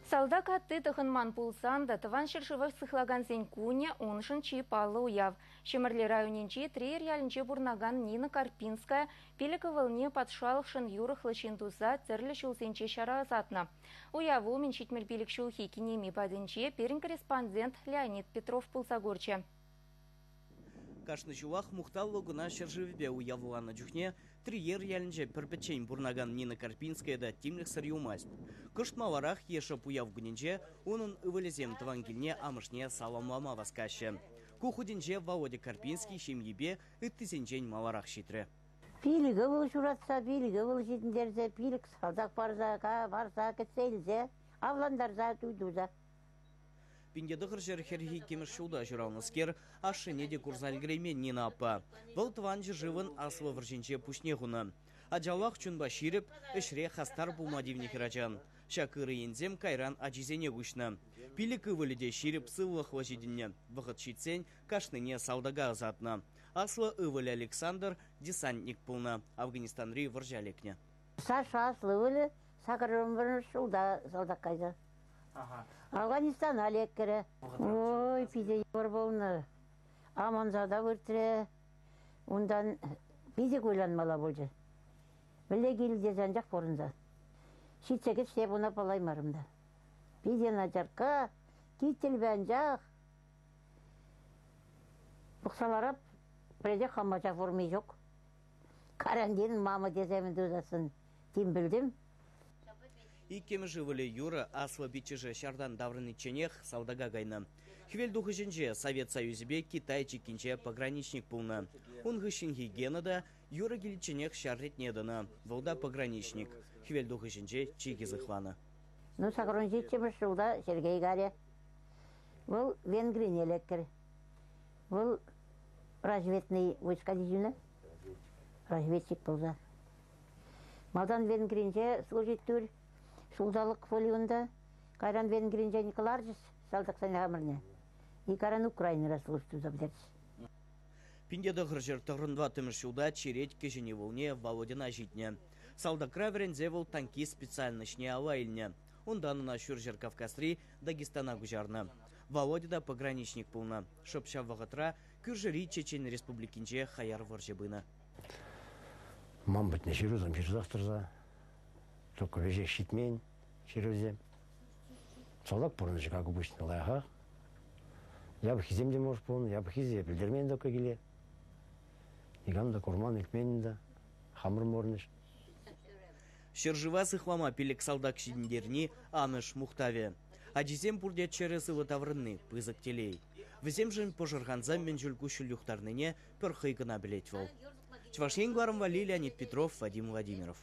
Салдак атты тұхынман пулсан да тыван шыршывық сықлаган зен куне оншын чи палы уяв. Шемірлі районенче трейер ялінче бурнаган Нина Карпинская пелікі вылне патшалықшын юрық лышын туза церлі шулсенче шара азатна. Уяву мен шетмел пелік шулхи кинеми падынче перін корреспондент Леонид Петров пулсагорче. Кашны чувах мухтал логуна шерживбе уявлана джухне триер ялінже перпечень бурнаган Нина Карпинская да тимлих сарюмасть. Кышт маларах ешап уяв гуненже унын ывылезем твангильне амышне саламлама васкаще. Кухуденже Володя Карпинский шемьебе ыттызенжень маларах шитре. Пилігі бұл жүратса, пилігі бұл жетіндерзе, пилік салдақ барса, кетселзе, авландарза, туйдуза. Пиндедығыр жерхерхи кемішшуда жырауныскер, ашынеде курзальгреймен Нина апа. Бұл тван жывын асылы вірженче пушнегуны. Аджалақ чунба ширіп, ішре хастар булмадивне хирачан. Шакыры ензем кайран ажизене гушны. Пилік ывыліде ширіп сыллық лажидіне. Вғыт шитсен кашныне салдага азатны. Аслы ывылі Александр десантник пулны. Афганистанри віржалекне. Саша аслы ывылі, сақырым бірін шулда салдақ қайда. Афганистан алеккері. Ой, пиде евр болны. Аманзада выртіре. Ондан пиде көйланмала болжы. Біле келде жанжақ борынза. Шитсекет штеп оны палаймарымда. Пиде начарка, киттел бәнжақ. Бұқсаларап, біреде қамбачақ формей жоқ. Карандин мамы деземін дұзасын. Тим білдім. Иккемі живылі юры аслы битчіжі шардан даврыны ченех салдага гайны. Хвель духыжынже Совет Союзбе Китай чекинче пограничник пулны. Он гышынхи генада юры геличенех шаррет неданы. Волда пограничник. Хвель духыжынже чеги зыхваны. Ну, сақырын жетчеміз жылда Сергей Гаря. Бұл Венгрин элеккер. Бұл разведный войска дейжіні. Разведчик болза. Малдан Венгринже служит түр. Шулдалық фолионда Каран Венгринже Николаржис салдық сәне ғамырне. И Каран Украинера служит uzabдерс. Пиндедығыр жер тұғырынва тымыршуда череть кежіне волне Володина житне. Салдақра верензевыл танки специальнышне алайылне. Онданына шүр жер Кавказри Дагестана гужарны. Володида пограничник пулны. Шопша вағытра күржіри Чечен республикинже хаяр варжебыны. Мам быть не ширузам, завтра. Только веже щитмень, ширузе. Салдак порножи, как обычно, лайха. Я бы хиземде может полный, я бы хизе, бельдермен до кагиле. Игам да курман икмен да, хамыр морныш. Шержива сыхвама пелек салдак шидіндерни амыш мухтаве. Аджизем пурдет чересы ватаврынны, пызык телей. Візем жын пожырғанзам мен жүлгуші люхтарныне пір хыйгына білет вол. Чвашен гларым вали Леонид Петров, Вадим Владимиров.